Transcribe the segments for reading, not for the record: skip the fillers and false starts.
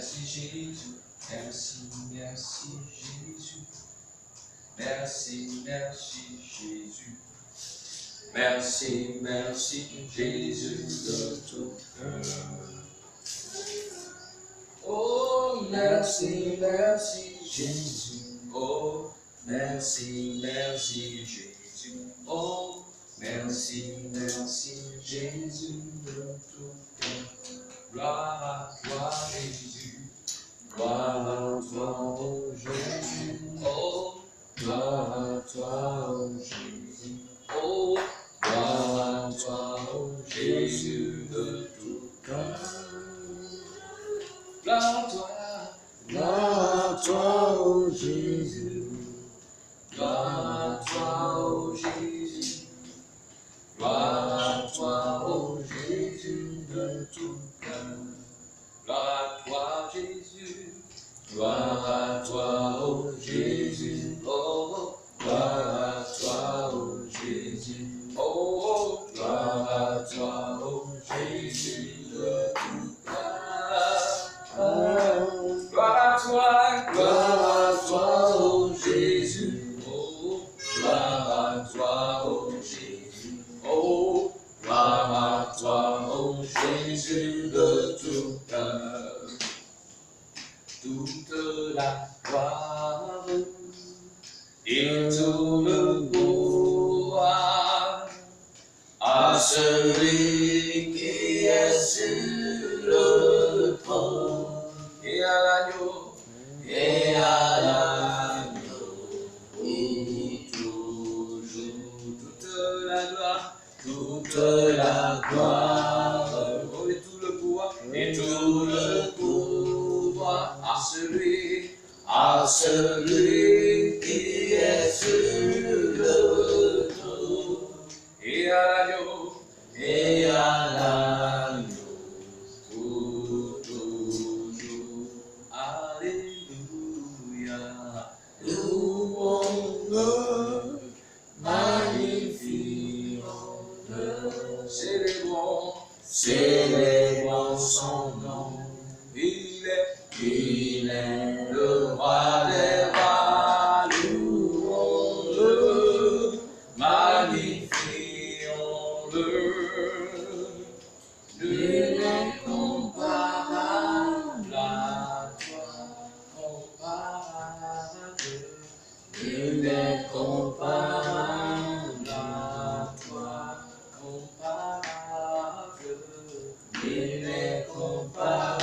Merci Jésus, merci, merci Jésus. Merci, merci Jésus. Merci, merci Jésus de tout cœur. Oh, merci, merci Jésus. Oh, merci, merci Jésus. Oh, merci, merci Jésus de tout cœur. Gloire à toi Jésus. Gloire à toi, oh Jésus. Oh, gloire à toi, oh Jésus. Oh, gloire à toi, oh Jésus de tout cœur. Gloire à toi, oh Jésus. Gloire à toi, oh Jésus. Gloire à toi, oh Jésus de tout cœur. Gloire à toi, Jésus. Gloire à toi, oh Jésus. Oh, gloire à toi, oh Jésus. Oh, gloire à toi, oh Jésus de tout cœur. Gloire à toi, oh Jésus. Oh, gloire à toi, oh Jésus. Oh, gloire à toi, oh Jésus de tout cœur. Toute la gloire et tout le pouvoir à celui qui est sur le trône et à l'agneau pour toujours. Toute la gloire et tout le pouvoir à celui qui est sur le trône et à l'agneau pour toujours. Alléluia. Louons-le, magnifions-le, célébrons son nom. Il est le roi des rois, louons-le, magnifions-le. Nul n'est comparable à toi, nul n'est comparable à toi, nul n'est comparable.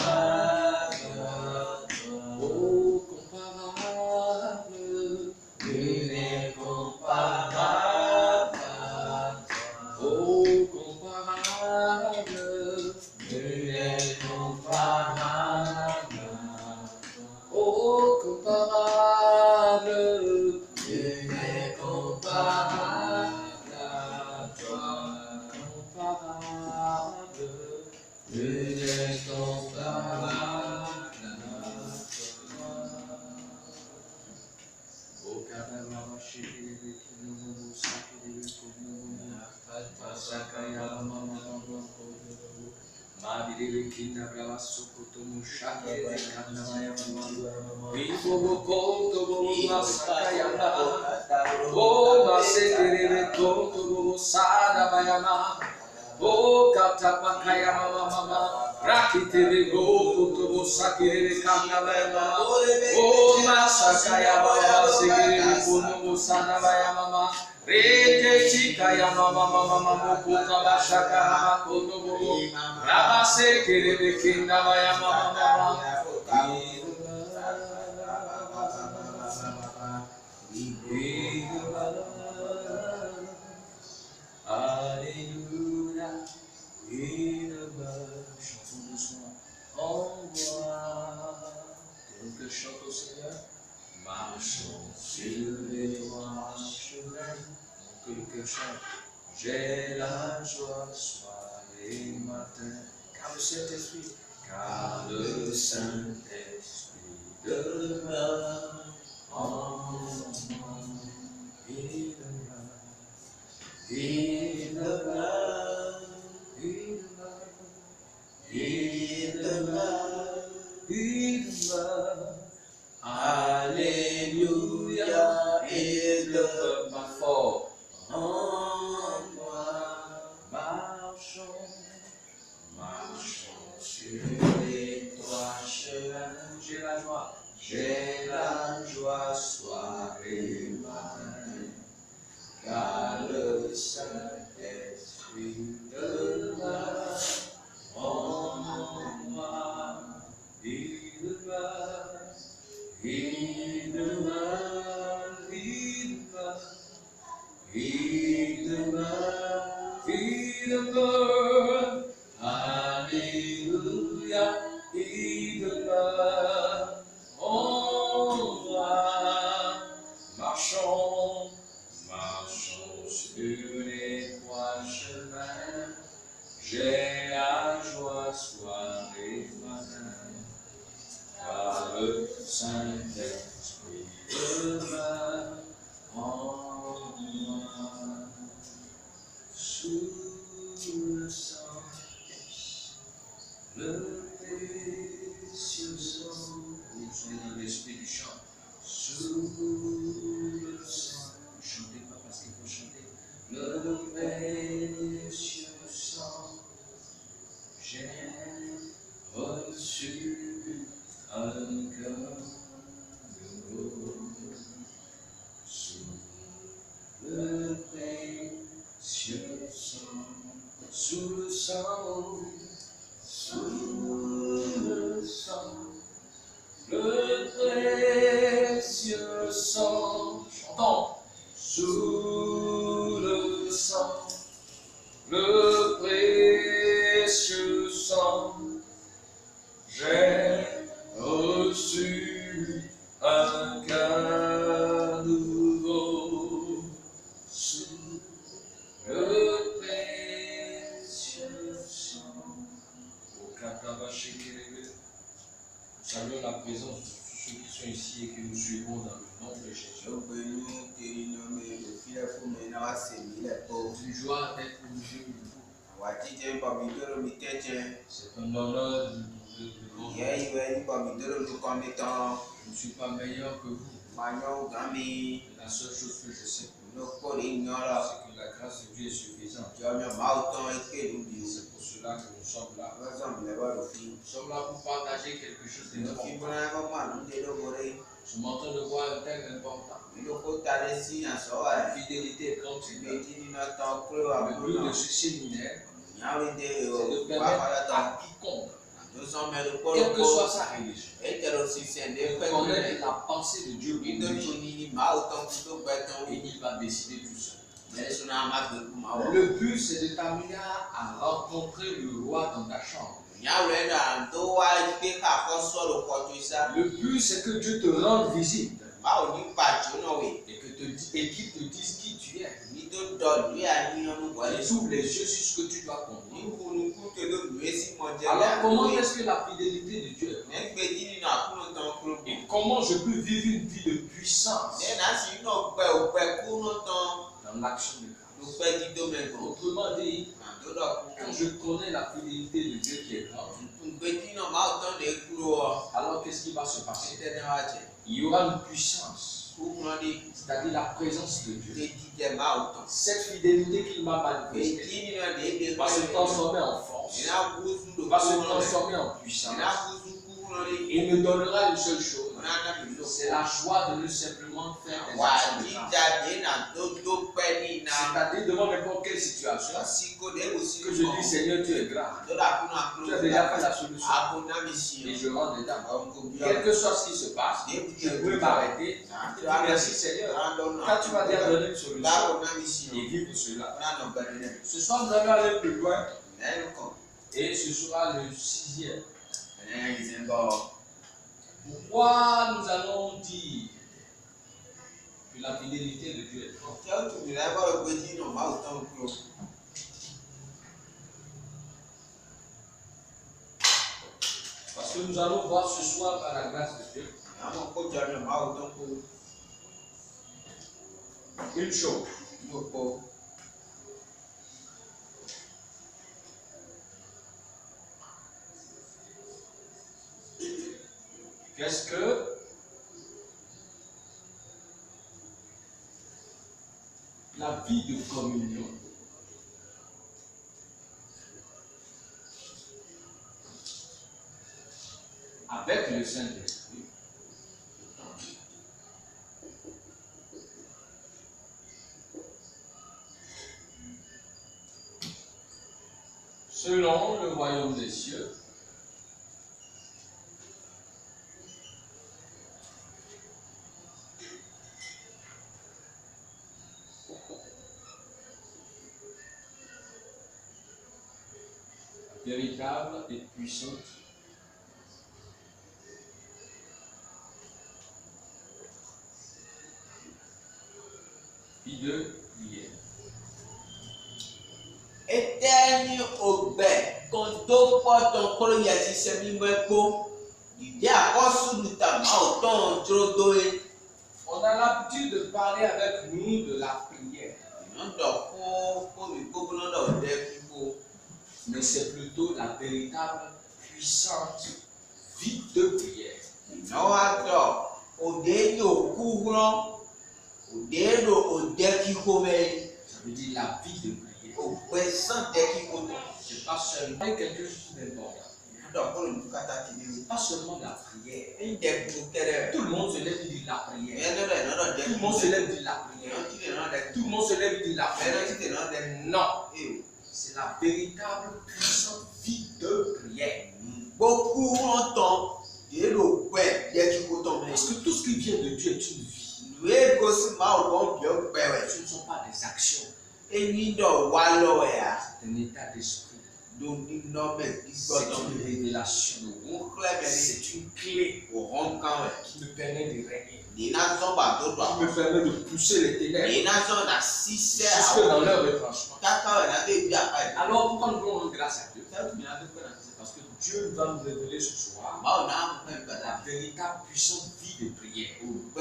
Oh, katapakaya mama, rakitiri go, kutubu sakiri kanabaya. Oh, masakaya baba, sigiri kunubu sanabaya mama. Rete chikaya mama, mukuta bashaka kunubu. Rabase kiri kinabaya mama. Alléluia, chantons doucement. Envoie, que chante au Seigneur. Marchons sur les toits chemins, que le cœur chante. J'ai la joie soir et matin, car le Saint-Esprit demeure en moi. Il demeure, Alléluia, et de ma force en moi. Marchons sur les trois chemins. J'ai la joie soir et matin, car le Saint-Esprit demeure en moi. Il demeure, il demeure, il demeure, il demeure, il demeure. Alléluia, il demeure en moi. Marchons, marchons sur les trois chemins. J'ai la joie soir et matin, car le Saint-Esprit demeure en moi. Sous le sang, le précieux sang, vous soyez dans l'esprit du chant. Sous le sang, ne chantez pas parce qu'il faut chanter. Le précieux sang, j'ai reçu un cœur nouveau. Sous le précieux sang, sous le sang, sous le sang, le précieux sang. Chantons. Sous le sang, le précieux sang, j'ai reçu un cœur nouveau. Sous le précieux sang. Au Katabashekele, saluons la présence de tous ceux qui sont ici et que nous suivons dans le nom de Jésus. C'est une joie d'être au milieu de vous. C'est un honneur de vous. Je ne suis pas meilleur que vous. La seule chose que je sais, c'est que la grâce de Dieu est suffisante. C'est pour cela que nous sommes là. Nous sommes là pour partager quelque chose d'important. Je m'entends de voir un thème important. La fidélité est continuelle. Le but de ce séminaire, c'est de permettre à quiconque, quelle que soit sa religion, de connaître la pensée de Dieu pour lui. Et il va décider tout seul. Le but, c'est de t'amener à rencontrer le roi dans ta chambre. Le but, c'est que Dieu te rende visite et qu'il te dise qui tu es. Il ouvre les yeux sur ce que tu dois comprendre. Alors, comment est-ce que la fidélité de Dieu est? Et comment je peux vivre une vie de puissance dans l'action de grâce? Autrement dit, quand je connais la fidélité de Dieu qui est grande, alors qu'est-ce qui va se passer? Il y aura une puissance, c'est-à-dire la présence de Dieu. Cette fidélité qu'il m'a manifestée va se transformer en force, va se transformer en puissance et me donnera une seule chose. C'est la joie de ne simplement faire des actions de grâce. C'est-à-dire devant n'importe quelle situation, que je dis Seigneur, tu es grand. Tu as déjà fait la solution. Et je rentre dedans. Quel que soit ce qui se passe, je peux m'arrêter. Je dis merci Seigneur. Quand tu m'as déjà donné une solution et vivre cela. Ce soir, nous allons aller plus loin. Et ce sera le 6e. Pourquoi nous allons dire que la fidélité de Dieu est forte? Parce que nous allons voir ce soir par la grâce de Dieu une chose. Qu'est-ce que la vie de communion avec le Saint-Esprit selon le royaume des cieux véritable et puissante vie de prière. Éternel Obed, quand on porte ton collier à Tissemimeko, il y a aussi notamment autant de On a l'habitude de parler avec nous de la prière. Mais c'est plutôt la véritable puissante vie de prière. Ça veut dire la vie de prière. C'est pas seulement quelque chose d'important. C'est pas seulement la prière. Tout le monde se lève et dit la prière. Tout le monde se lève et dit la prière. Tout le monde se lève et dit la prière. Non. C'est la véritable puissante vie de prière. Beaucoup entendent Parce que tout ce qui vient de Dieu est une vie. Ce ne sont pas des actions. C'est un état d'esprit. C'est une révélation. C'est une clé qui me permet de régner. Qui me permet de pousser les ténèbres jusque dans leur retranchement. Alors pourquoi nous voulons grâce à Dieu? C'est parce que Dieu va nous révéler ce soir la véritable puissante vie de prière. Je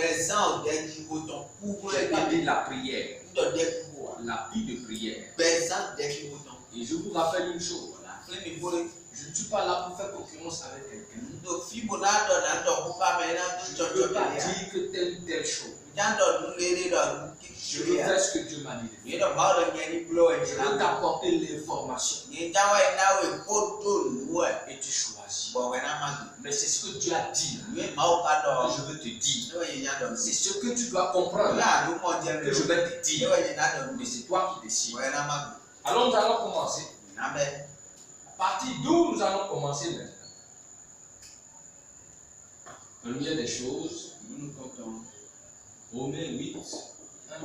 pas dire la prière, la vie de prière. Et je vous rappelle une chose. Je ne suis pas là pour faire concurrence avec quelqu'un. Je ne peux pas dire que telle ou telle chose. Je veux faire ce que Dieu m'a dit. Je veux t'apporter l'information. Et tu choisis. Mais c'est ce que Dieu a dit que je veux te dire. C'est ce que tu dois comprendre que je vais te dire. Mais c'est toi qui décides. Alors nous allons commencer. À partir d'où nous allons commencer maintenant? Première des choses, nous comptons Romains 8, 1 à 2.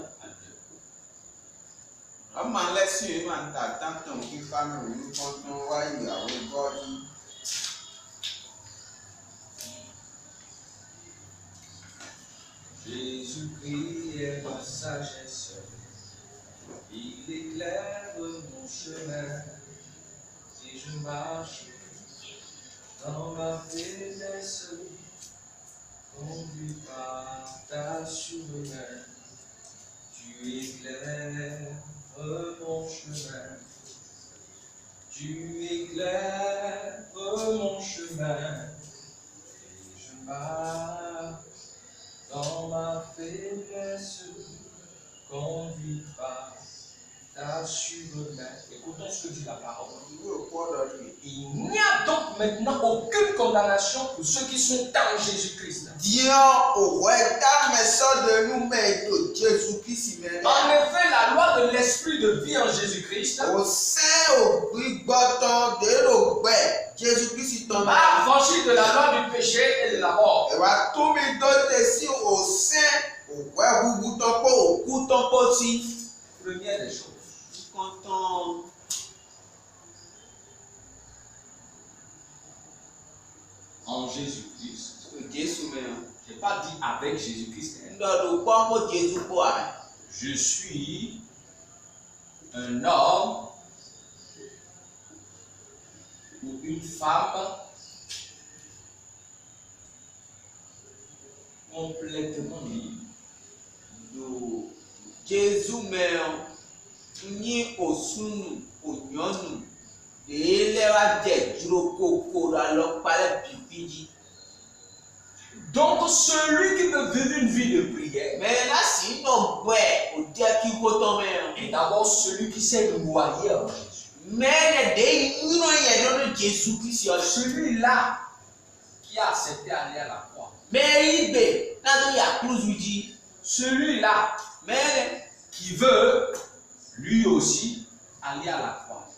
Jésus-Christ est ma sagesse, il éclaire mon chemin. Si je marche dans ma faiblesse, conduit par ta main, tu éclaires mon chemin. Tu éclaires mon chemin. Et je marche dans ma faiblesse, conduit par ta main. Écoutons ce que dit la parole. Il n'y a donc maintenant aucune condamnation pour ceux qui sont en Jésus-Christ. En effet, la loi de l'esprit de vie en Jésus-Christ a affranchi de la loi du péché et de la mort. Première des choses. En Jésus-Christ. Je n'ai pas dit avec Jésus-Christ. Je suis un homme ou une femme complètement libre. Donc celui qui veut vivre une vie de prière est d'abord celui qui s'est noyé en Jésus. Celui-là qui a accepté d'aller à la croix. Celui-là qui veut lui aussi aller à la croix.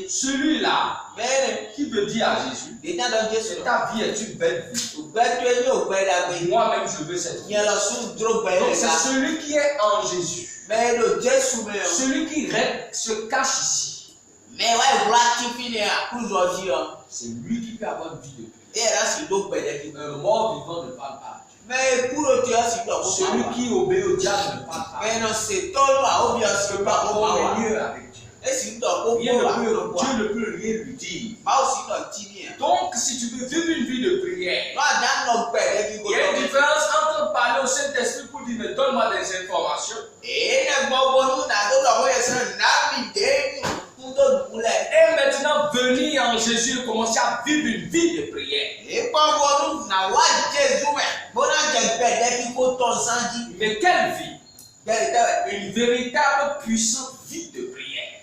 Celui-là qui veut dire à Jésus, ta vie est une belle vie. Moi-même je veux cette vie. Donc c'est celui qui est en Jésus. Celui qui se cache ici. C'est lui qui peut avoir une vie de prière. Un mort vivant ne parle pas. Celui qui obéit au diable ne parle pas. Ne peut pas communier avec Dieu. Dieu ne peut rien lui dire. Donc, si tu veux vivre une vie de prière, il y a une différence entre parler au Saint-Esprit pour dire mais donne-moi des informations et maintenant venir en Jésus et commencer à vivre une vie de prière. Mais quelle vie? Une véritable puissante vie de prière.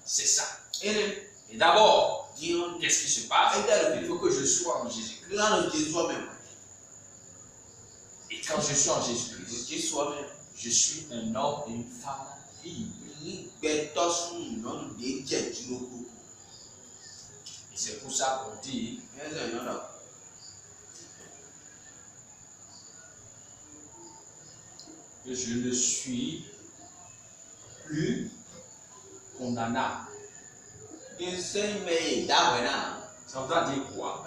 C'est ça. Et d'abord, qu'est-ce qui se passe? Il faut que je sois en Jésus-Christ. Et quand je suis en Jésus-Christ, je suis un homme et une femme libre. Et c'est pour ça qu'on dit que je ne suis plus condamnable. Ça veut dire quoi?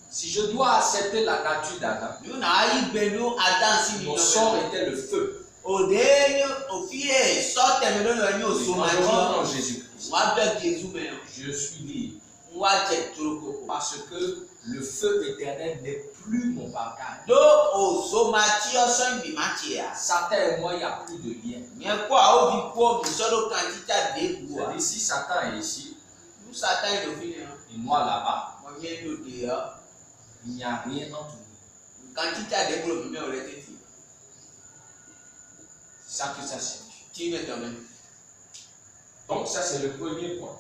Si je dois accepter la nature d'Adam, mon sort était le feu. Quand je rentre en Jésus-Christ, je suis libre. Parce que le feu éternel n'est plus mon bagage. Satan et moi, il n'y a plus de lien. C'est-à-dire, si Satan est ici, et moi là-bas, il n'y a rien entre nous. C'est ça que ça signifie. Donc ça c'est le premier point.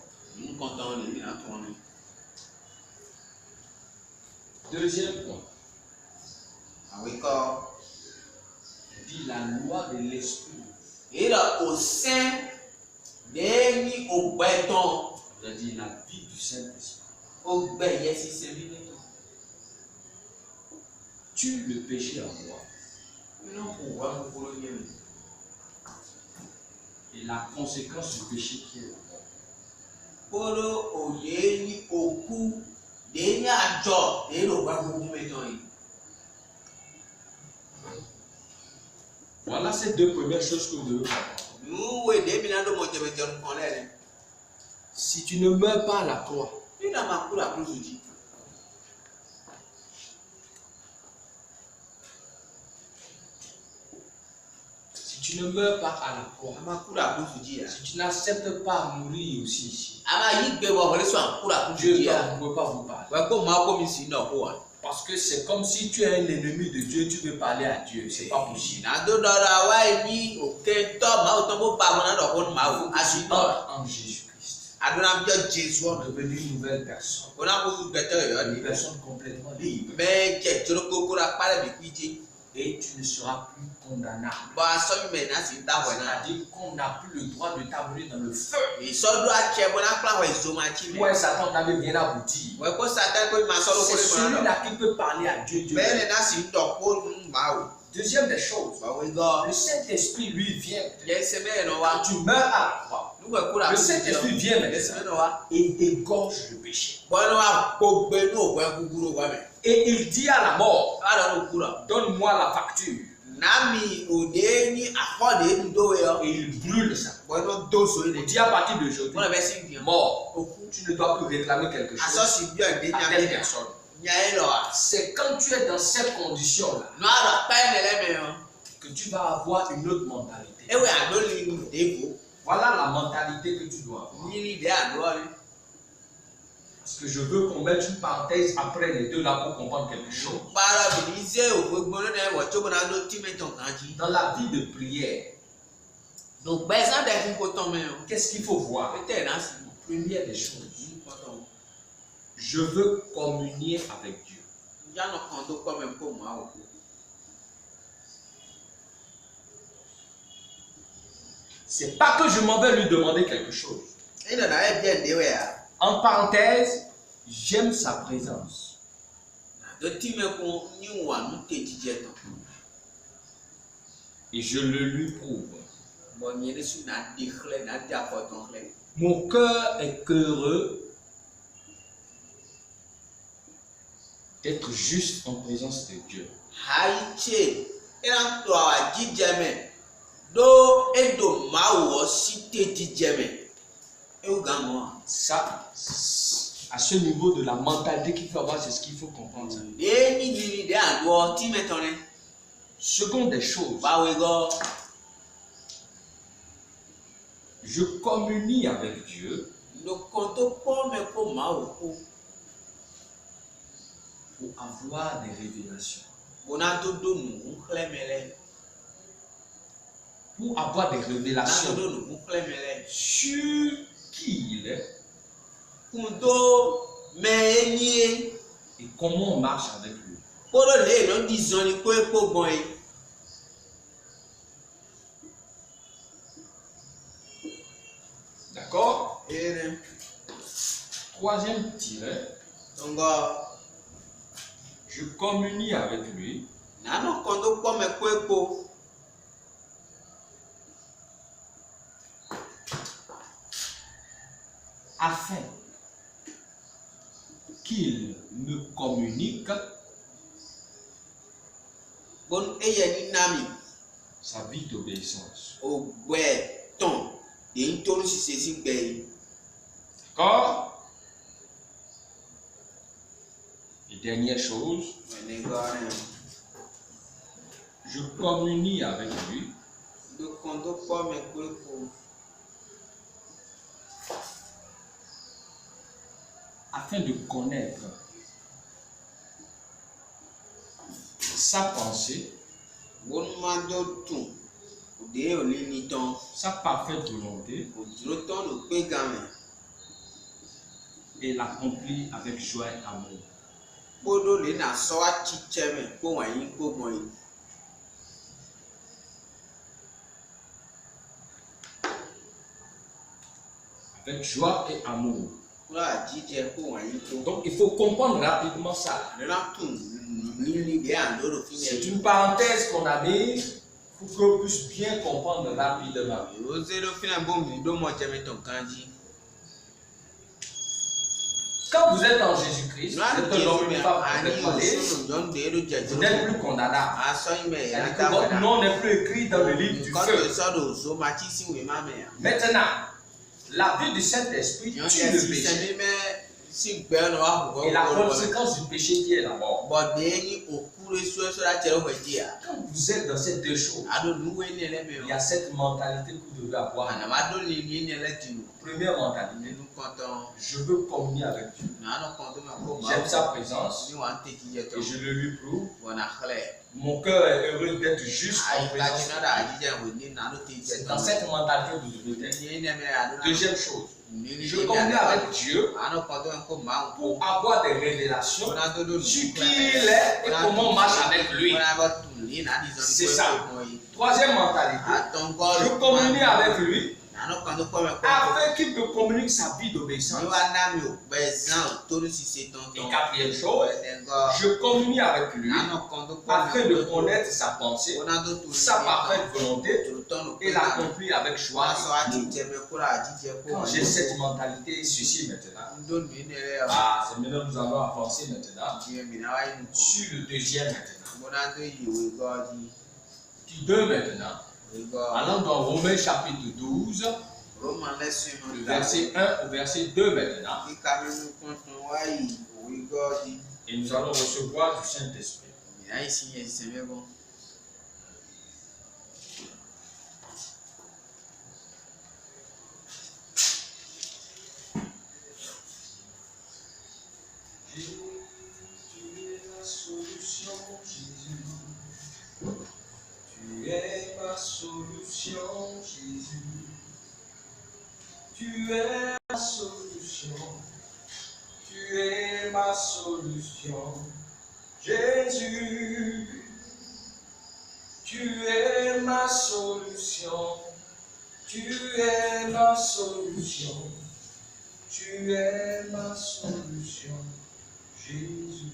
Deuxième point. Il dit la loi de l'esprit. C'est-à-dire la vie du Saint-Esprit. Tue le péché en moi. Et la conséquence du péché qui est en moi. Voilà ces deux premières choses que vous devez comprendre. Si tu ne meurs pas à la croix, si tu ne meurs pas à la croix, si tu n'acceptes pas à mourir aussi ici, Dieu ne peut pas vous parler. Parce que c'est comme si tu es un ennemi de Dieu, tu veux parler à Dieu. C'est pas possible. En Jésus-Christ, devenir une nouvelle personne. Une personne complètement libre. Et tu ne seras plus condamnable. C'est-à-dire qu'on n'a plus le droit de t'amener dans le feu. Ouais, Satan n'avait rien abouti. C'est celui-là qui peut parler à Dieu. Deuxième des choses, le Saint-Esprit lui vient. Quand tu meurs à la croix, le Saint-Esprit vient et dégorge le péché. Et il dit à la mort, donne-moi la facture. Et il brûle ça. Il dit à partir d'aujourd'hui, mort, tu ne dois plus réclamer quelque chose à telle personne. C'est quand tu es dans cette condition-là que tu vas avoir une autre mentalité. Voilà la mentalité que tu dois avoir. Nyiri de aɖoa ne. Parce que je veux qu'on mette une parenthèse après les deux là pour comprendre quelque chose. Para binize ògbógbó ló dẹ̀ wọ̀ tí ó bọ̀ náà ló tí mẹ́tọ̀ kan jí. Dans la vie de prière, Donc gbẹ̀sán dẹ̀ fi kó tán mẹ́ o. qu'est-ce qu'il faut voir? Pété náà sì. Première des choses, Yí kọ́ tán o. je veux communier avec Dieu. Yánà kan tó kọ́ mi kó mọ́ àwọn. C'est pas que je m'en vais lui demander quelque chose. Ẹ nana ẹ bí ẹ̀ dé wẹ̀ ya. En parenthèse, j'aime sa présence. Àdó tí mẹ́kun ní wà ní kejì jẹ tán. Et je le lui prouve. Bọ̀ nyẹ́ ní sùn náà dé xlẹ̀ náà dé àkọ́tán xlẹ̀. Mon cœur est heureux d'être juste en présence de Dieu. Ayi tse ẹran tó àwọn jíjẹ mẹ ɖo edo mawọ si te jíjẹ mẹ ewu gan mọ. Ça, à ce niveau de la mentalité qu'il faut avoir, c'est ce qu'il faut comprendre. Ça. Ɖe ní nyiri ɖe àɖọ tí mẹtọ ne. Seconde des choses, Báwo gọ. je communie avec Dieu Nukun tó kpọ́ mẹ kó mawọ kó. pour avoir des révélations. Bona dodo nukun xlẽ mẹ lẹ. Pour avoir des Na révélations dodo nukun xlẽ mẹ lẹ. sur qui il est Kundo mẹ enyi et comment on marche avec lui. kpọ́dọ̀ lé lọ di zɔn ni kó ekpó gbọ́n yi. D'accord? Ere Troisième tiret, ngɔ je communie avec lui nanu kan tó kpọ́ mẹ kó ekpó. afin qu'il me communique Bon eye ni nami. sa vie d'obéissance. Ògbẹ́ tán èyí tó ń ṣiṣẹ́ sí gbẹ yìí. D'accord? Et dernière chose, je communie avec lui Nukun tó kpọ́ mẹ kó ekpó. afin de connaître sa pensée, Bon ma dó tún òde òní ni tán. sa parfaite volonté Òdúró tán ló pé gan mẹ. et l'accomplit avec joie et amour. Kpódó lè nà sọ wá tsitsẹ mẹ kó wọ̀nyí kó gbọ́n yìí. Avec joie et amour. Kúrò àjíjẹ kó wọ̀nyí kó. Donc il faut comprendre rapidement ça. Àdúrà tún nílí dé àndóró fi C'est yẹ. une parenthèse qu'on a mise pour qu'on puisse bien comprendre rapidement. Òzé ló fi náà bómi ló mọ jẹ́mi tán kan jí. Quand vous êtes en Jésus-Christ, vous êtes un homme et une femme complètement libre, vous n'êtes plus condamnable. C'est-à-dire que votre nom n'est plus écrit dans le livre du feu. Maintenant, la vie du Saint-Esprit tue le péché. Et la conséquence du péché qui est la mort. Quand vous êtes dans ces deux choses, il y a cette mentalité que vous devez avoir. Première mentalité, je veux communier avec Dieu. J'aime sa présence et je le lui prouve. Mon cœur est heureux d'être juste en présence de Dieu. C'est dans cette mentalité que vous devez être. Deuxième chose, je communie avec Dieu pour avoir des révélations sur qui il est et comment on marche avec lui. C'est ça. Troisième mentalité, je communie avec lui afin qu'il me communique sa vie d'obéissance. Et quatrième chose, je communie avec lui afin de connaître sa pensée, sa parfaite volonté et l'accomplir avec joie. Quand j'ai cette mentalité, ceci maintenant, c'est maintenant nous allons avancer maintenant sur le deuxième maintenant. Du 2 maintenant. Allons dans Romains chapitre 12, le verset 1 au verset 2 maintenant. Et nous allons recevoir du Saint-Esprit. Tu es ma solution. Tu es ma solution. Jésus. Tu es ma solution. Tu es ma solution. Tu es ma solution. Jésus.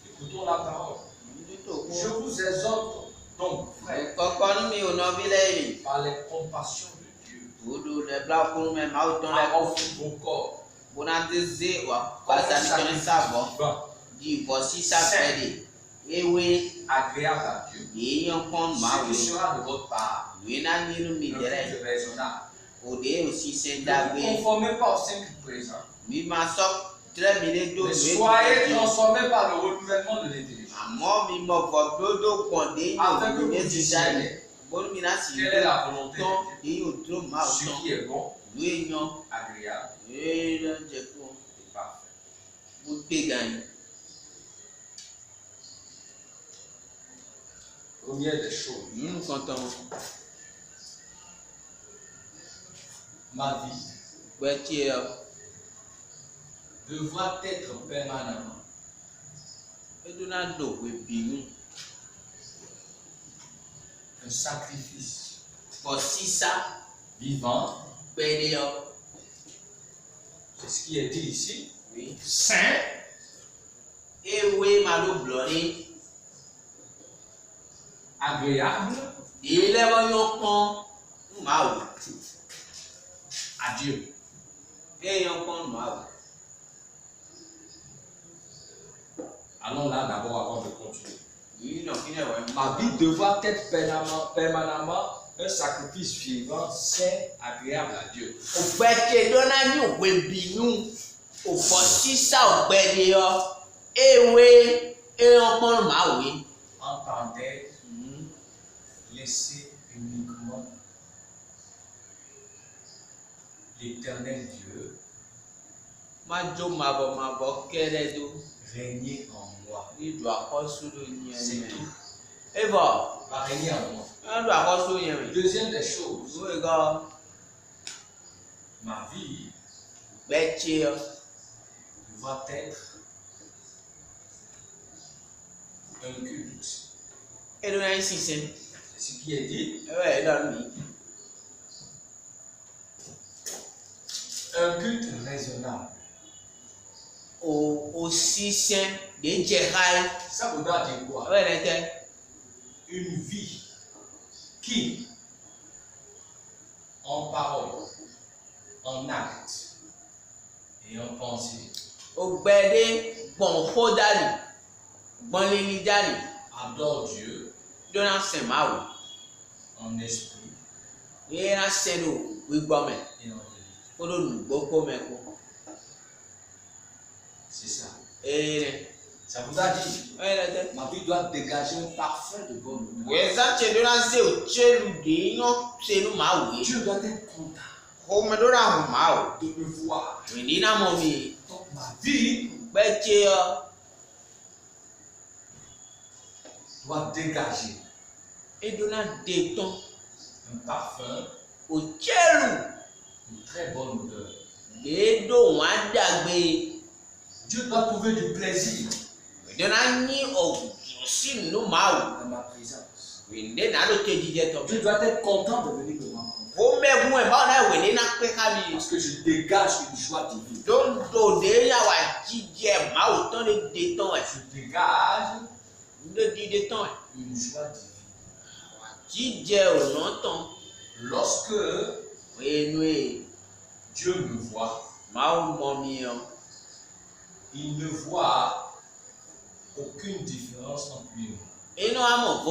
Écoutons la parole. Je vous exhorte donc, frère, par les compassions de Dieu, à offrir vos corps agréable à Dieu, ce qui sera de votre part un culte raisonnable. Ne vous conformez pas au siècle présent, mais soyez transformés par le renouvellement de l'intelligence, afin que vous discerniez quelle est la volonté de Dieu, ce qui est bon, agréable et parfait. Première des choses, ma vie devra être permanemment un sacrifice vivant. C'est ce qui est dit ici. Saint, agréable à Dieu. Allons là d'abord avant de continuer. Ma vie devra être permanemment un sacrifice vivant, saint, agréable à Dieu. En parenthèse, laissez uniquement l'éternel Dieu régner en moi. C'est tout. Va régner en moi. Deuxième des choses, ma vie devra être un culte. C'est ce qui est dit. Un culte raisonnable. Ça voudra dire quoi? Une vie qui, en parole, en acte et en pensée, adore Dieu en esprit et en vérité. C'est ça. Ça voudra dire, ma vie doit dégager un parfum de bonne odeur. Dieu doit être content de me voir. Donc ma vie doit dégager un parfum, une très bonne odeur. Dieu doit trouver du plaisir dans ma présence. Dieu doit être content de venir me rencontrer. Parce que je dégage une joie divine. Je dégage une joie divine. Lorsque Dieu me voit, il ne voit aucune différence entre lui et moi.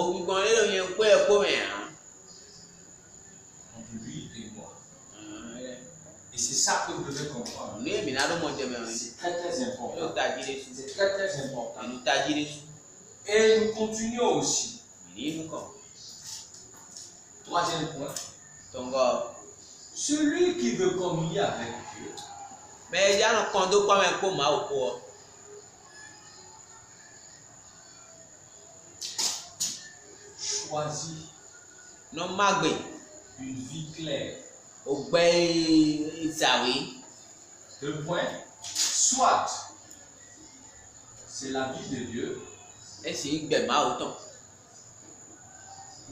Entre lui et moi. Et c'est ça que vous devez comprendre. C'est très très important. C'est très très important. Et nous continuons aussi. Troisième point. Celui qui veut communier avec Dieu choisit une vie claire Deux points. Soit c'est la vie de Dieu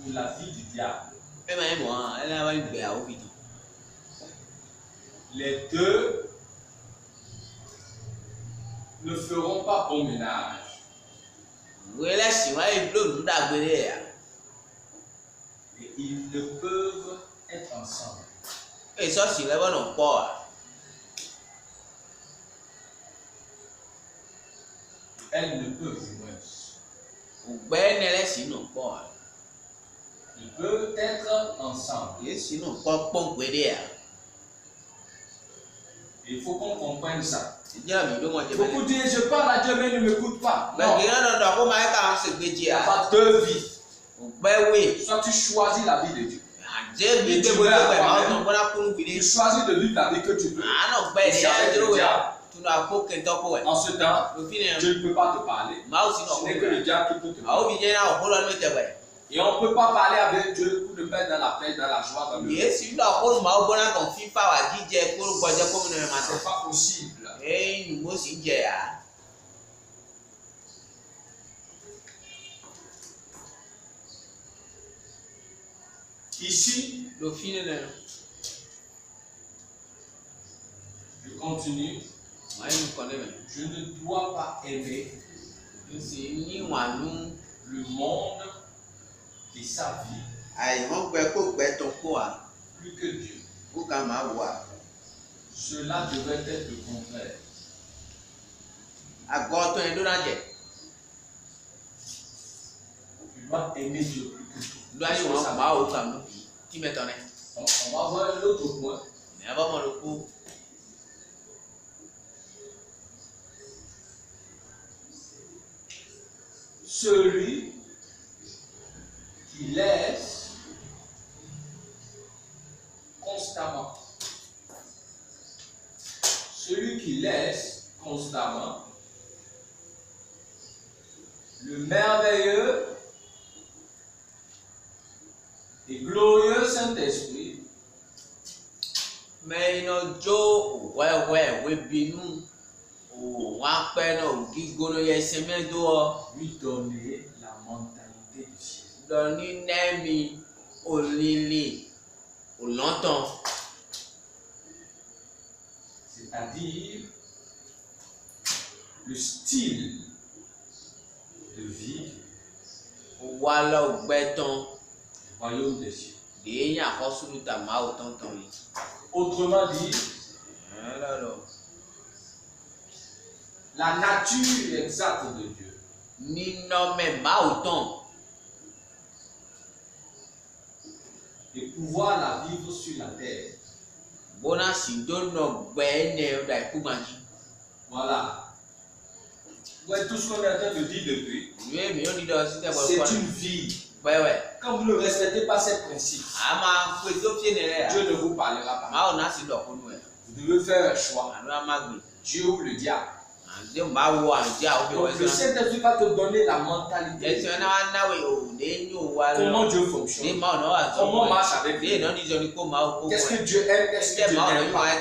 ou la vie du diable. Les deux ne feront pas bon ménage. Et ils ne peuvent être ensemble. Elles ne peuvent moins. Ils peuvent être ensemble. Il faut qu'on comprenne ça. Beaucoup disent, je parle à Dieu mais il ne m'écoute pas. Non. Il n'y a pas deux vies. Soit tu choisis la vie de Dieu. Et tu choisis de vivre la vie que tu veux. En ce temps, Dieu ne peut pas te parler. Ce n'est que le diable qui peut te parler. Et on ne peut pas parler avec Dieu pour le mettre dans la paix, dans la joie, dans le bien. C'est pas possible. Ici, je continue. Je ne dois pas aimer le monde et sa vie plus que Dieu. Cela devrait être le contraire. Tu dois aimer Dieu plus que tout. On va voir un autre point. Celui qui laisse constamment le merveilleux et glorieux Saint-Esprit lui donner la mentalité du ciel. C'est-à-dire le style de vie du royaume des cieux. Autrement dit, la nature exacte de Dieu. Et pouvoir la vivre sur la terre. Voilà. Ouais, tout ce qu'on est en train de dire depuis, c'est une vie. Quand vous ne respectez pas ces principes, Dieu ne vous parlera pas. Vous devez faire un choix. Dieu ou le diable. Donc le Saint-Esprit va te donner la mentalité. Comment Dieu fonctionne. Comment marche avec Dieu. Qu'est-ce que Dieu aime, qu'est-ce que Dieu n'aime pas.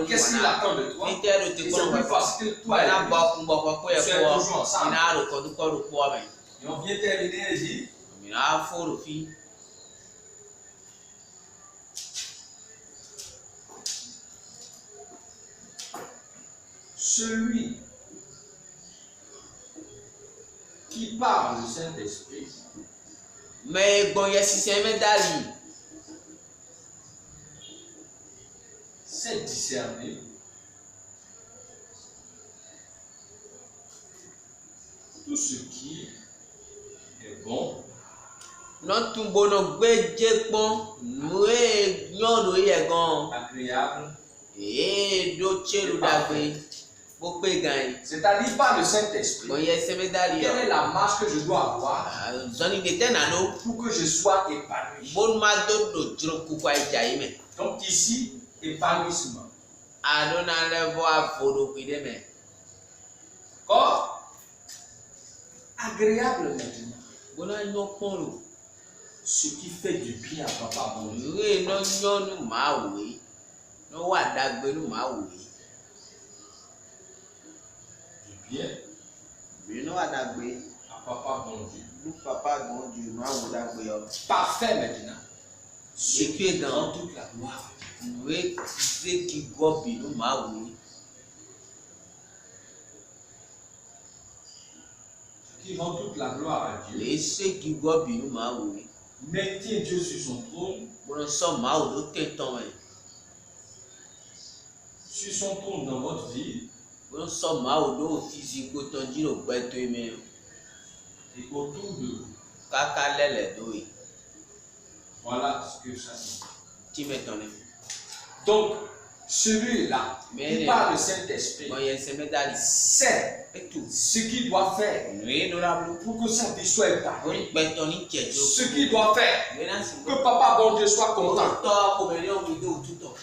Qu'est-ce qu'il attend de toi. Et c'est plus facile que toi et lui. C'est toujours ensemble. Et on vient terminer ici. Celui qui parle le Saint-Esprit sait discerner tout ce qui est bon, agréable, c'est-à-dire par le Saint-Esprit. Quelle est la marche que je dois avoir pour que je sois épanoui? Donc ici, épanouissement. Or, agréable maintenant. ce qui fait du bien à Papa bon Dieu. Ìwé iná yọ́nú màá wé. Ní wà dágbé ní màá wé. Du bien Ìwé iná wà dágbé. à Papa bon Dieu. Ní papa gan ju màá wò dágbé ọ. Parfait maintenant. Ce Ìwé qui gan. rend toute la gloire. Ìwé ṣé kí gọ́bì ní màá wé. Qui rend toute la gloire à Dieu. Lè ṣé kí gọ́bì ní màá wé. Maintient Dieu sur son trône. Bọ́lá sọ màá wò ló tẹ̀ tán ẹ̀. Sur son trône dans votre vie. Bọ́lá sọ màá wò ló fi si kó tán jí ló gbẹ́ tó ẹ̀mẹ́. Et autour de vous. Káká lẹ́lẹ̀ tó yìí. Voilà ce que ça dit. Tí mẹ́tàn ni. Donc, celui-là, Mais qui parle de Saint-Esprit, Mọ̀ yẹn ṣe mẹ́ta lì. sait Ètò. ce qu'il doit faire Ìwé ló rà ló. pour que sa vie soit épargnée. Orí pẹ̀tàn ní jẹ̀jọ́. Ce qu'il doit faire, Ìwé náà sì que Papa bon Dieu soit content. tọ́ obìnrin ọ̀hún ìdó òtútọ̀.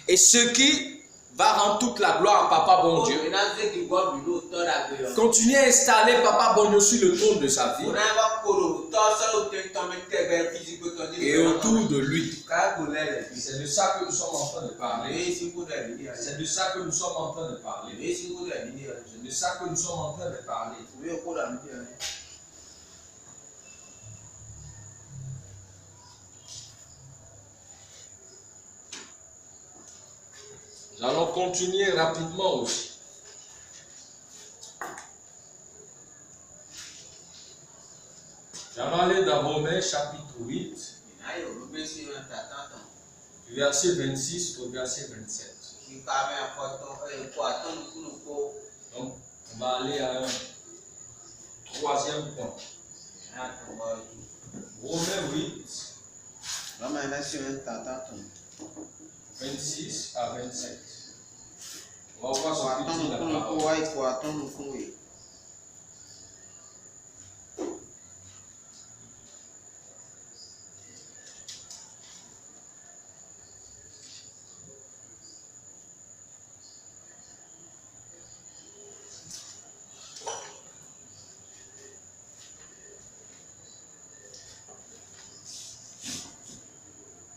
Et ce qui va rendre toute la gloire à Papa bon Dieu. Ìwé náà ṣé kí gọ́bì ló tọ́ dàgbé ọ. Continuez à installer Papa bon Dieu sur le trône de sa vie Ìwé náà bá kóró tọ́ sọ́dọ̀ tẹ̀ tán mi tẹ̀ bẹ́ẹ̀ fi kó tán jí et autour de lui. Káàgò lẹ́lẹ̀ fi. C'est de ça que nous sommes en train de parler. Ìwé sí kó dẹ̀ ní C'est de ça que nous sommes en train de parler. Ìwé sí kó dẹ̀ ní C'est de ça que nous sommes en train de parler. Ìwé kó dà ní Nous allons continuer rapidement aussi. Nous allons aller dans Romains chapitre 8, Ìnáyọ̀ ló gbé sí ìwé tàtàtàn. du verset 26 au verset 27. Kíkà mẹ́ àkọ́tọ̀ ẹ̀kọ́ àtọ́nukúnukó. Donc, on va aller à un troisième point. Romains 8, Lọ́mọ ẹ̀ lẹ́sìn ìwé tàtàtàn. 26 à 27. On va voir Ẹ̀kọ́ ce que dit la àtọ́nukúnukó parole. wá ẹ̀kọ́ àtọ́nukún yìí.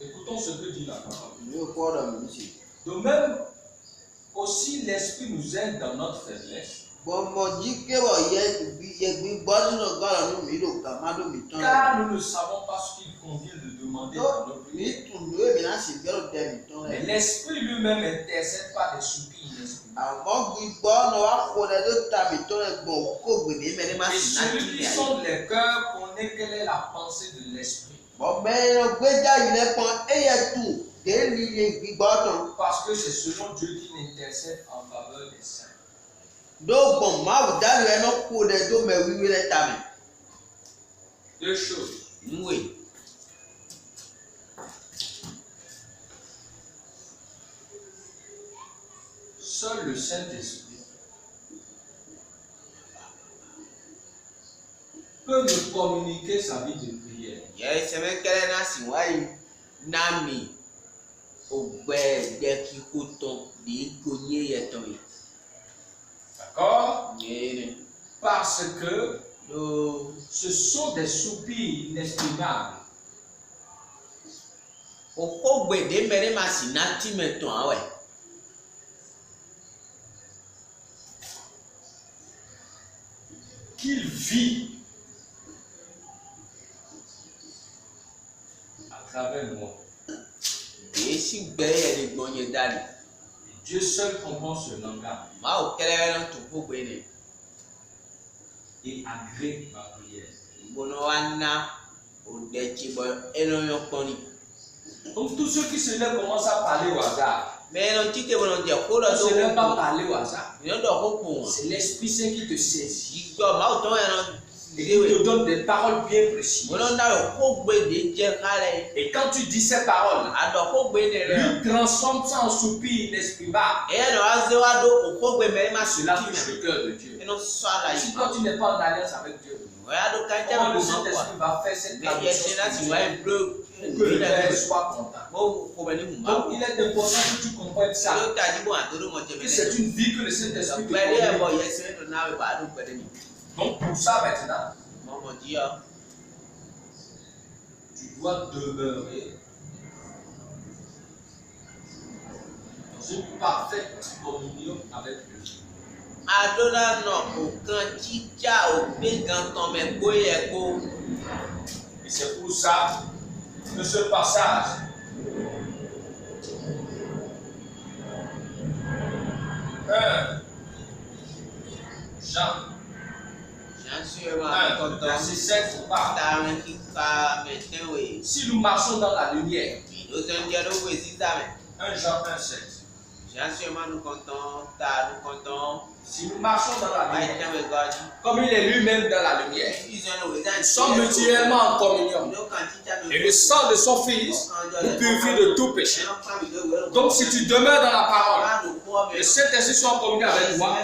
Écoutons ce que dit la parole. Ìwé kọ́ ọ̀rọ̀ mi sì. De même, aussi l'Esprit nous aide dans notre faiblesse. Bọ̀mọ̀jí kébọ̀ yẹgbí gbọ́ nínú gbọ́dọ̀ ní mi ló kà má lómi tán. Car nous ne savons pas ce qu'il convient de demander dans nos Mi prières. tùn lóye mi náà sì gbẹ́rù dẹ́ mi tán Mais rẹ̀. l'Esprit lui-même intercède par des soupirs inexprimables. Àmọ́ gbígbọ́ ọ̀nà wa kó rẹ̀ ló ta mi tán rẹ̀ gbọ̀n kó gbèdé mẹ́rin má Et sì náà celui kí qui ni àyè. sonde les cœurs connaît quelle est la pensée de l'Esprit. Bọ̀mẹ́rin gbéjà yìí lẹ́pọ̀n ẹ̀yẹ tù kéèlì lè gbígbọ́ tán. Parce que c'est selon Dieu qu'il intercède en faveur des saints. Dógbọ̀n máwù dárí ẹ̀ náà kó rẹ̀ tó mẹ́ wíwí rẹ̀ ta mi. Deux choses. Nùwé. Seul le Saint-Esprit peut nous communiquer sa vie de prière. Yẹ sẹ́mẹ́kẹ́lẹ́ náà sì wáyé náà mi ògbẹ́ ẹ̀jẹ̀ kíkó tán lè kó yé yẹ tán yìí. D'accord? Yéé Parce que ló. ce sont des soupirs inexprimables. Òkó gbèdé mẹ́rin máa sì ná tí mẹ́tàn áwẹ̀. Qu'il vit à travers moi. Èyí sì gbẹ́yẹ̀ lè gbọ́n yẹn dálé. Et Dieu seul comprend ce langage Màá ò kẹ́lẹ́ náà tó gbogbo ẹni. et agrée ma prière. Ìgbóná wa ná òde tí bọ́ ẹnu yọ pọ́n ni. Donc tous ceux qui se lèvent commencent à parler au hasard. Mẹ́rin títẹ̀ wọn jẹ́ kó lọ On ne tó se lève pas kó. parler au hasard. Ìyẹn dọ̀ kó kù wọn. C'est l'Esprit Saint qui te saisit Ìgbọ́ màá ò tán yẹn náà et qui te donne des paroles bien précises. Ìgbóná náà kó gbèdé jẹ́ kálẹ̀. Et quand tu dis ces paroles, Àdọ̀ kó gbèdé rẹ̀. lui transforme ça en soupir inexprimable. Ẹ̀yẹ́ náà wá ṣe wá dó òkó gbé mẹ́rin máa sì Cela tí touche mẹ́. le cœur de Dieu. Inú sọ àlàyé. Si toi tu n'es pas en alliance avec Dieu, Ìwé àdó kájá comment mi le kò mọ̀ pọ̀. Saint-Esprit va faire cette Gẹ́gẹ́ ṣe láti wá traduction ìbúrò pour que le Père soit content? mo kò bẹ̀ ní mú máa Donc wò. il est important que tu comprennes Ló ça. tàjú bọ̀ àtòrò mọ̀ jẹ́ Que c'est mẹ́rin. une vie que le Saint-Esprit te Pẹ̀lú ẹ̀bọ̀ communique. yẹn ṣe ń dùn náà ìbá àdó pẹ̀lú mi. Donc pour ça maintenant, Mọ̀mọ̀ jí ọ. Tu dois demeurer dans une parfaite communion avec Dieu. Adona no aucun chicha au péganton mais boyeko. Et c'est pour ça que ce passage Jean 1, verset 7 parle. Si nous marchons dans la lumière, 1 Jean 1, 7. Si nous marchons dans la lumière, comme il est lui-même dans la lumière, nous sommes mutuellement en communion. Et le sang de son Fils nous purifie de tout péché. Donc si tu demeures dans la parole, le Saint-Esprit soit en communion avec toi,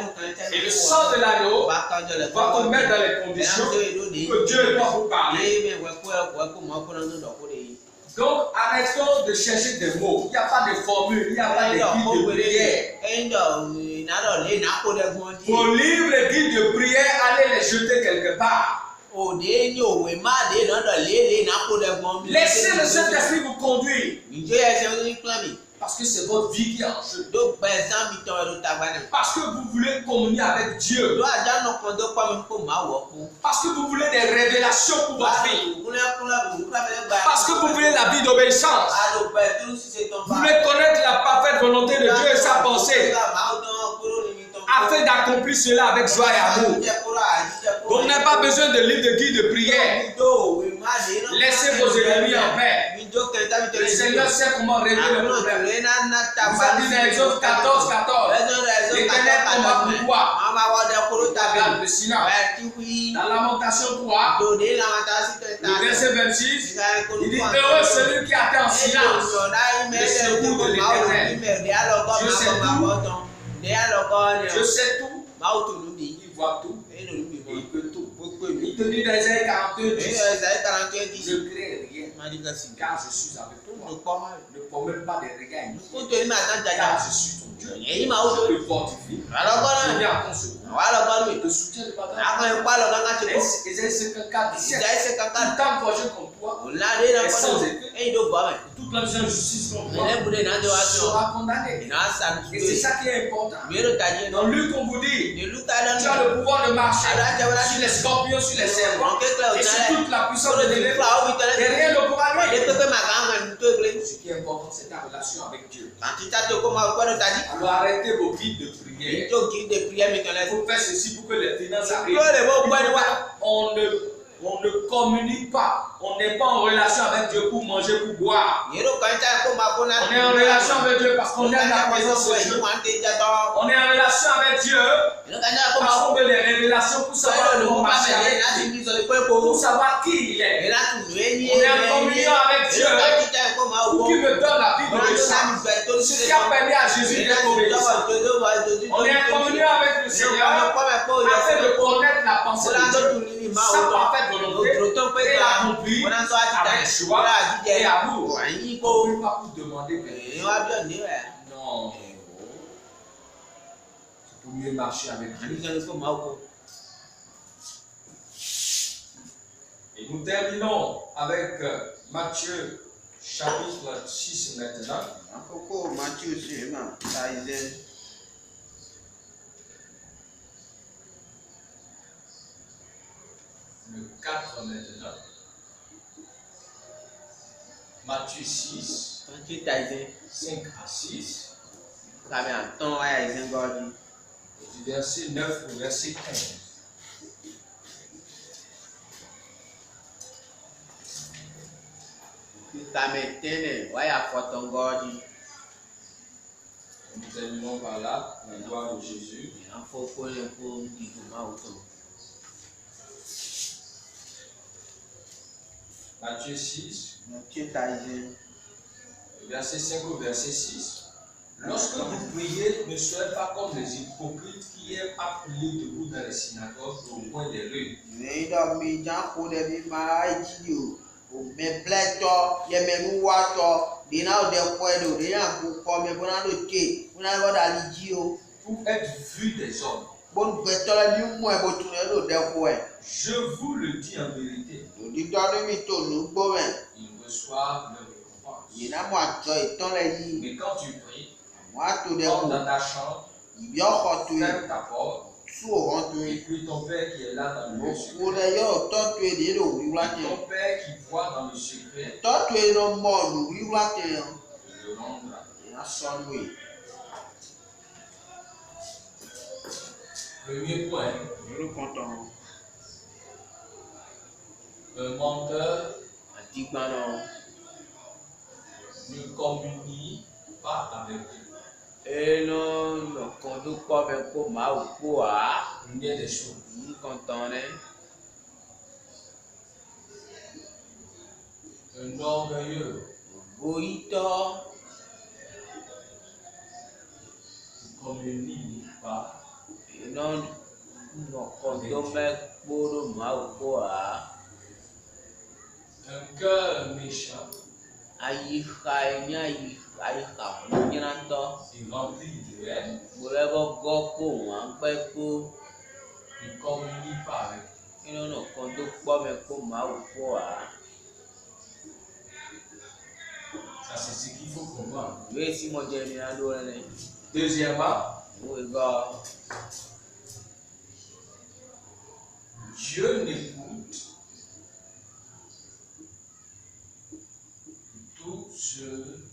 et le sang de l'agneau va te mettre dans les conditions que Dieu doit vous parler. Donc arrêtons de chercher des mots. Il n'y a pas de formule, il n'y a pas de guide de prière. Vos livres et guides de prière, allez les jeter quelque part. Laissez le Saint-Esprit vous conduire. Parce que c'est votre vie qui est en jeu. Parce que vous voulez communier avec Dieu. Parce que vous voulez des révélations pour votre vie. Parce que vous voulez la vie d'obéissance. Vous voulez connaître la parfaite volonté de Dieu et sa pensée. Afin d'accomplir cela avec joie et amour. Vous n'avez pas besoin de livre de guide de prière. Laissez vos ennemis en paix. Le Seigneur sait comment régler le problème. Vous avez dit dans Exode 14, 14. L'Éternel combat pour toi. Regarde le Sinaï. Dans Lamentation 3, le verset 26, il dit heureux celui qui attend en silence le secours de l'Éternel. Dieu sait tout. Dieu sait tout. Il voit tout. Et il peut tout. Il te dit dans Isaïe 42, 10, ne crains rien, car je suis avec toi. Ne promets pas des regards, car je suis ton Dieu. Je te fortifie. Je viens à ton secours. Je te soutiens de bataille. Isaïe 54, 17. Tout temps forgé contre toi est sans effet. Toute la justice contre toi sera condamnée. Et c'est ça qui est important. Dans Luc, on vous dit, tu as le pouvoir de marcher sur les scorpions, sur les serpents, et sur toute la puissance de l'ennemi. Et rien ne pourra nuire. Ce qui est important, c'est ta relation avec Dieu. Alors arrêtez vos guides de prière. Il faut faire ceci pour que les finances arrivent. On ne communique pas. On n'est pas en relation avec Dieu pour manger, pour boire. On est en relation avec Dieu parce qu'on aime la présence de Dieu. On est en relation avec Dieu parce qu'on veut des révélations pour savoir comment marcher avec lui, pour savoir qui il est. On est en communion avec Dieu pour qu'il me donne la vie de l'Église. Ce qui a permis à Jésus d'être obéissant. On est en communion avec le Seigneur afin de connaître la pensée de Dieu. Sa parfaite volonté et l'accomplir avec joie et amour. On ne peut pas vous demander quelque chose. Non. C'est pour mieux marcher avec Dieu. Et nous terminons avec Matthieu chapitre 6 maintenant. Le 4 maintenant. Matthieu 6, 5 à 6. Du verset 9 au verset 15. Nous terminons par là, la gloire de Jésus. Matthieu 6, verset 5 au verset 6. Lorsque vous priez, ne soyez pas comme les hypocrites qui aiment à prier debout dans les synagogues au coin des rues. Pour être vu des hommes. Je vous le dis en vérité, ils reçoivent leur récompense. Mais quand tu pries, entre dans ta chambre, ferme ta porte, et puis ton Père qui est là dans le lieu secret, et ton Père qui voit dans le secret, te le rendra. Premier point, un menteur ne communie pas avec Dieu. Première des choses. Un orgueilleux ne communie pas. Un cœur méchant et rempli de haine ne communie pas avec Dieu. Ça, c'est ce qu'il faut comprendre. Deuxièmement, Dieu n'écoute tous ceux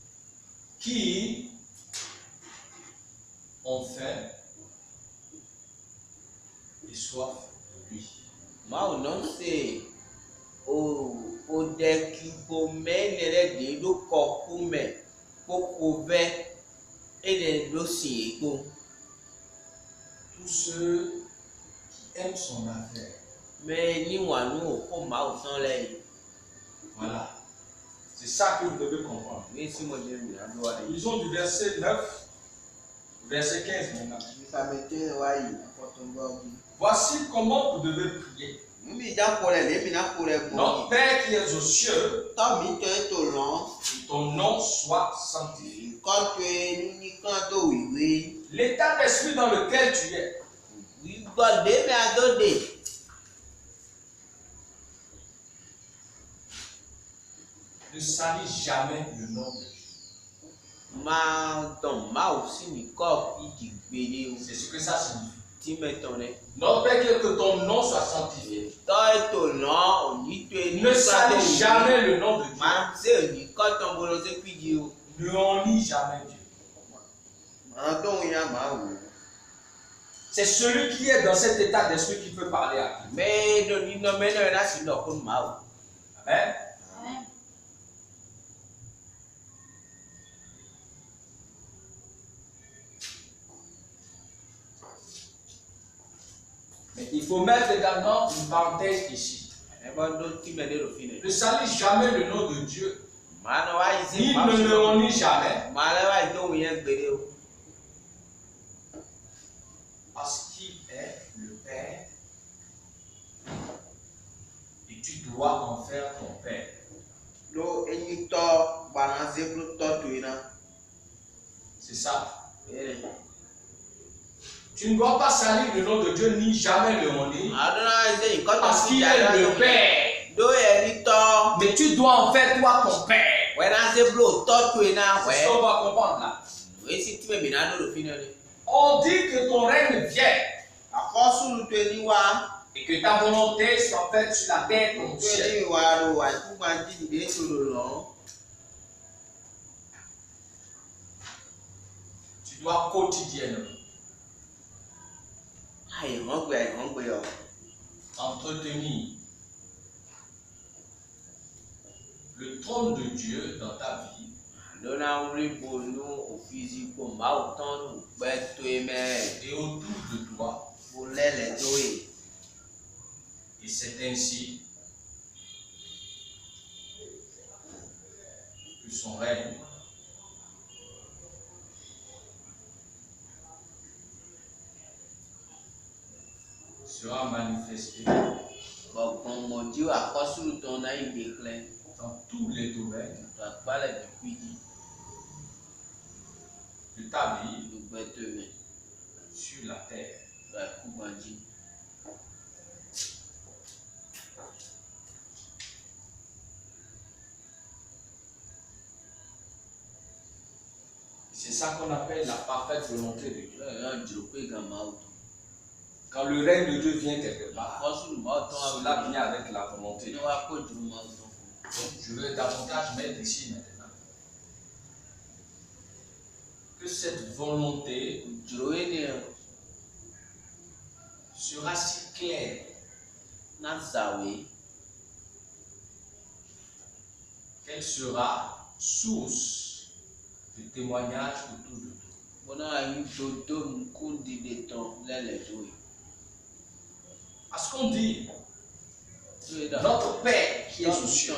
qui ont faim et soif de lui. Tous ceux qui aiment son affaire. Voilà. C'est ça que vous devez comprendre. Lisons du verset 9, verset 15 maintenant. Voici comment vous devez prier. Notre Père qui es aux cieux, que ton nom soit sanctifié. L'état d'esprit dans lequel tu es, ne salit jamais le nom de Dieu. C'est ce que ça signifie. Notre Père, que ton nom soit sanctifié. Ne salit jamais le nom de Dieu. Ne ennuie jamais Dieu. C'est celui qui est dans cet état d'esprit qui peut parler à Dieu. Amen. Mais il faut mettre également une parenthèse ici. Ne salit jamais le nom de Dieu. Il ne le ennuie jamais. Parce qu'il est le Père. Et tu dois en faire ton Père. C'est ça. Tu ne dois pas salir le nom de Dieu ni jamais le honner. Parce qu'il est le Père. Mais tu dois en faire toi ton Père. C'est ce qu'on va comprendre là. On dit que ton règne vienne. Et que ta volonté soit faite sur la terre comme au ciel. Tu dois quotidiennement entretenir le trône de Dieu dans ta vie. Et autour de toi. Et c'est ainsi que son règne sera manifesté dans tous les domaines de ta vie sur la terre. C'est ça qu'on appelle la parfaite volonté de Dieu. Quand le règne de Dieu vient quelque part, cela vient avec la volonté de Dieu. Je veux davantage mettre ici maintenant que cette volonté sera si claire qu'elle sera source de témoignage autour de toi. Parce qu'on dit, notre Père qui est aux cieux,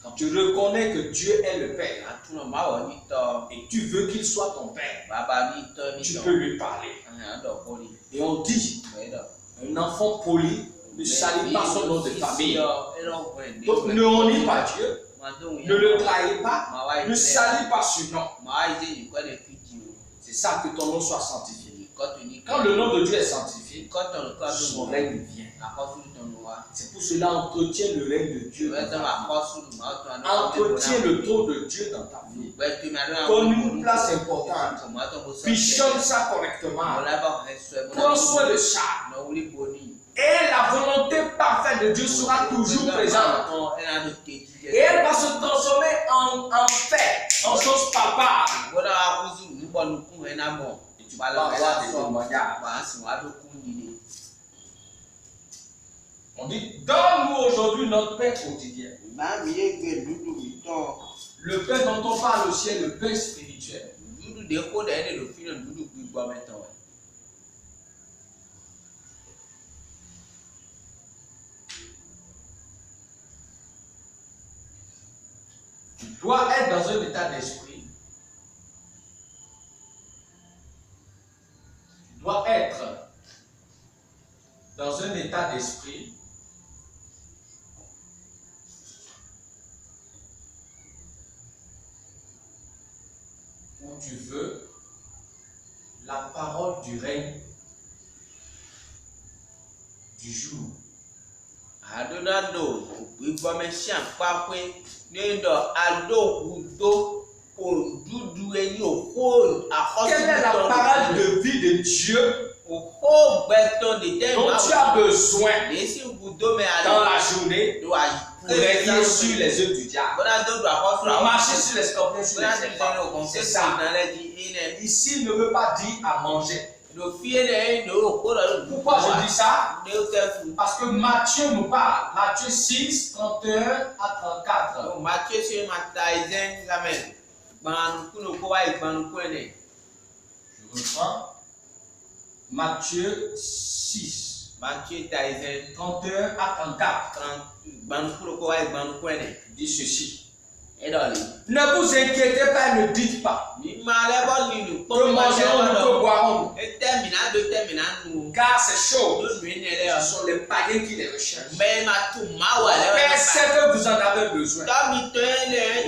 quand tu reconnais que Dieu est le Père et tu veux qu'il soit ton Père, tu peux lui parler. Et on dit, un enfant poli ne salit pas son nom de famille. Donc ne honnis pas Dieu, ne le trahis pas, ne salis pas ce nom. C'est ça que ton nom soit sanctifié. Quand le nom de Dieu est sanctifié, son règne vient. C'est pour cela entretiens le règne de Dieu. Entretiens le trône de Dieu dans ta vie. Donne une place importante. Bichonne ça correctement. Prends soin de ça. Et la volonté parfaite de Dieu sera toujours présente. Et elle va se transformer en fait, en chose palpable. Et tu vas avoir des témoignages. On dit, donne-nous aujourd'hui notre pain quotidien. Le pain dont on parle aussi est le pain spirituel. Tu dois être dans un état d'esprit. Tu dois être dans un état d'esprit où tu veux la parole du règne du jour. Quelle est la parole de vie de Dieu dont tu as besoin dans la journée pour régner sur les œuvres du diable, pour marcher sur les scorpions, sur les serpents? C'est ça. Ici, il ne veut pas dire à manger. Pourquoi je dis ça? Parce que Matthieu nous parle. Matthieu 6, 31 à 34. Je reprends. Matthieu 6, 31 à 34. Dit ceci. Ne vous inquiétez pas, ne dites pas que mangerons-nous, que boirons-nous, car c'est chaud. Ce sont les païens qui les recherchent. Mais c'est que vous en avez besoin.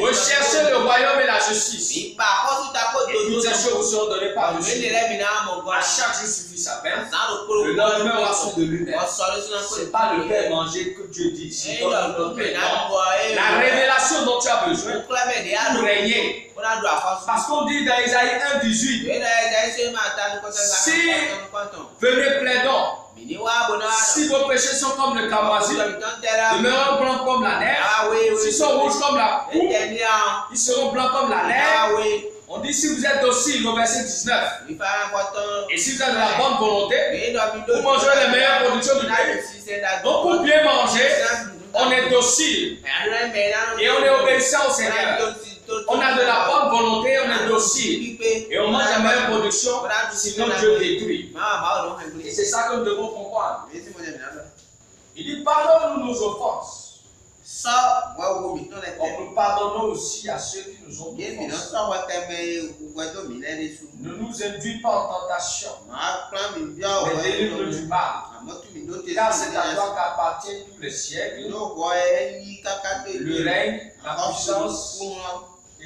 Recherchez le royaume et la justice, et toutes ces choses vous seront données par-dessus. À chaque jour suffit sa peine. Le lendemain aura son de lui-même. Ce n'est pas le pain manger que Dieu dit ici. La révélation dont tu as besoin pour régner. Parce qu'on dit dans Isaïe 1, 18, si venez plaidons, si vos péchés sont comme le camoisi, demeureront blancs comme la neige. S'ils sont rouges comme la poux, ils seront blancs comme la neige. On dit si vous êtes docile, au verset 19, et si vous avez de la bonne volonté, vous mangerez les meilleures productions du pays. Donc pour bien manger, on est docile et on est obéissant au Seigneur. On a de la bonne volonté, on est docile et on mange la meilleure production, sinon Dieu détruit. Et c'est ça que nous devons comprendre. Il dit pardonne-nous nos offenses. Nous pardonnons aussi à ceux qui nous ont offensés. Ne nous induis pas en tentation, mais délivre-nous du mal. Car c'est à toi qu'appartiennent tous les siècles, le règne, la puissance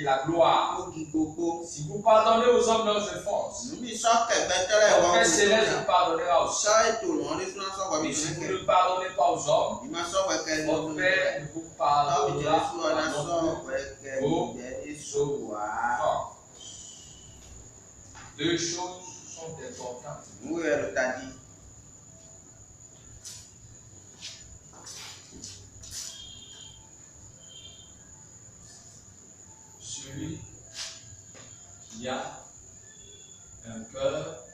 et la gloire. Ogi gbogbo. Si vous pardonnez aux hommes leurs offenses, Numi sọ kẹgbẹtẹrẹ votre wọ Père Céleste vous pardonnera aussi. sọ ètò lọ́rí fún ọsọ wọ Mais mi si vous kẹ̀kẹ́. ne pardonnez pas aux hommes, Ìmọ̀ sọ wẹ̀kẹ́ ní votre ọdún Père ne vous Táwọn pardonnera ìjẹ́lẹ̀ sún ọ̀nà pas sọ non plus. wẹ̀kẹ́ ìjẹ́lẹ̀ sún wá. Deux choses sont importantes. Ìwé ẹ̀rọ tàdí. Celui qui a un cœur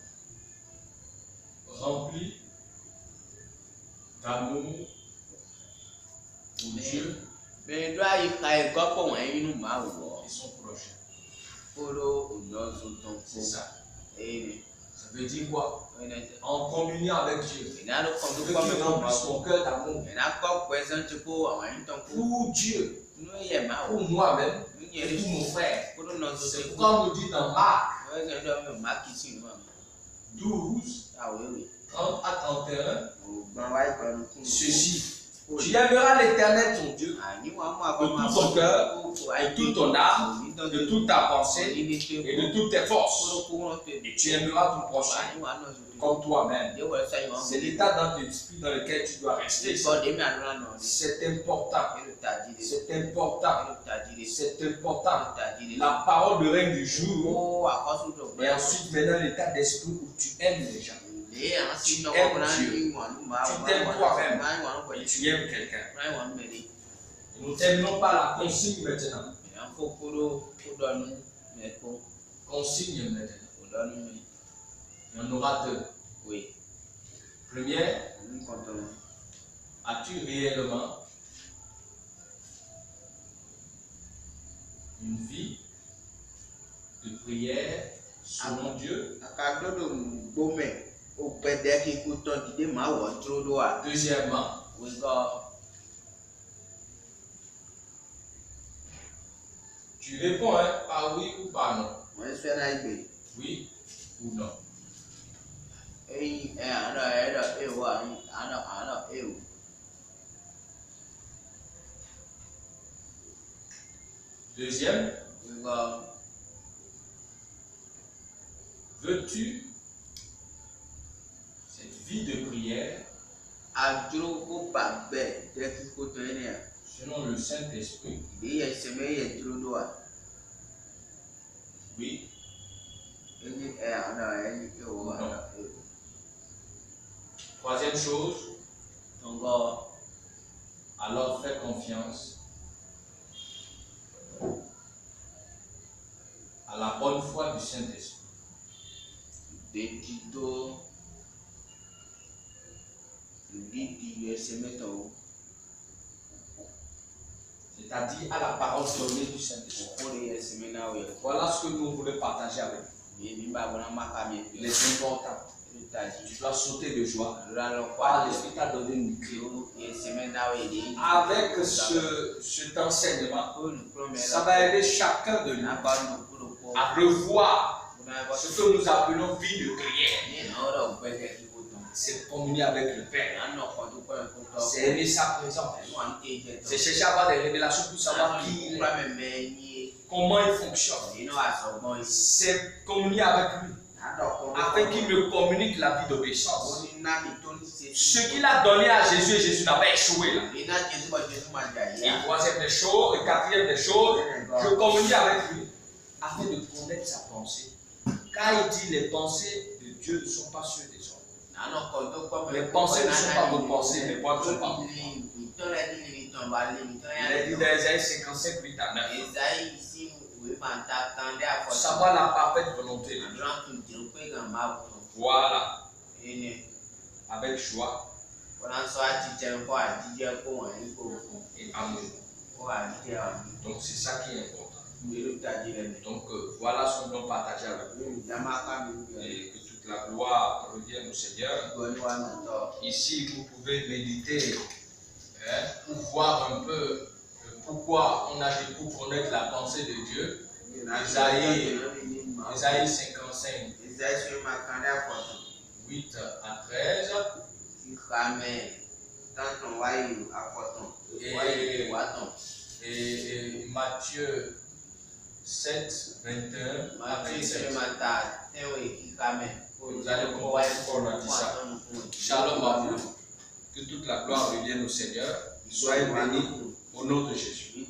rempli d'amour pour Dieu Bẹ́ẹ̀ ló àyíká ẹ̀kọ́ pọ̀ wọ́n inú máa wọ̀ et son prochain. kóró òyìnbó tó ń C'est kó. ça. Ẹ̀ẹ́nì. Ça veut dire quoi? Ẹ̀ẹ́nì. En communion avec Dieu. Ìnáwó kan tó Dieu kọ́ qui mi kó máa remplit wọ̀. son cœur d'amour Ìnáwó pẹ̀sẹ̀ tó kó àwọn ẹ̀yìn tó ń kó. pour Dieu, Inú yẹ̀ máa pour wọ̀. moi-même Inú et yẹ̀ pour mon frère. kóró náà tó C'est ṣe kó. pourquoi on nous dit dans Marc Ẹ̀ẹ́nì ọjọ́ mi ò má kí sí ìlú àmì. 12, Àwọn èwe. 30 à 31, Ògbọ́n wáyé pẹ̀lú kí n kó. ceci. Tu aimeras l'Éternel ton Dieu Àní wọn mú de àbọ̀mọ́ tout ton cœur, de toute ton âme, de toute ta pensée et de toutes tes forces. Et tu aimeras ton prochain comme toi-même. C'est l'état dans l'esprit dans lequel tu dois rester. C'est important. C'est important. C'est important. La parole de règne du jour. Et ensuite, maintenant, l'état d'esprit où tu aimes les gens. Tu aimes Dieu. Tu t'aimes toi-même. Et tu aimes quelqu'un. Et nous n'aimons pas la consigne maintenant. Consigne maintenant. Il y en aura deux. Première, as-tu réellement une vie de prière selon Dieu? Deuxièmement, tu réponds par oui ou par non. Oui ou non. Deuxième, veux-tu cette vie de prière selon le Saint-Esprit? Oui. Troisième chose, alors fais confiance à la bonne foi du Saint-Esprit. C'est-à-dire à la parole donnée du Saint-Esprit. Voilà ce que nous voulons partager avec vous. Les importants. Tu dois sauter de joie. Par l'Esprit t'a donné une clé. Avec cet enseignement, ça va aider chacun de nous à revoir ce que nous appelons vie de prière. C'est communier avec le Père. C'est aimer sa présence. C'est chercher à avoir des révélations pour savoir qui il est, comment il fonctionne. C'est communier avec lui afin qu'il me communique la vie d'obéissance. Ce qu'il a donné à Jésus et Jésus n'a pas échoué là. Et troisième des choses, et quatrième des choses, je communie avec lui afin de connaître sa pensée. Car il dit les pensées de Dieu ne sont pas ceux des hommes. Les pensées ne sont pas vos pensées, mais moi ne sont pas vos pensées. Il a dit dans Isaïe 55, 8 à 9. Savoir la parfaite volonté de Dieu. Voilà. Avec joie et amour. Donc c'est ça qui est important. Donc voilà ce que nous partageons avec vous. Et que toute la gloire revienne au Seigneur. Ici vous pouvez méditer pour voir un peu pourquoi on a dit pour connaître la pensée de Dieu. Isaïe 55, 8 à 13. Et Matthieu 7, 20h, après 7. Vous allez comprendre pourquoi on a dit ça. Shalom à vous. Que toute la gloire revienne au Seigneur. Soyez bénis au nom de Jésus.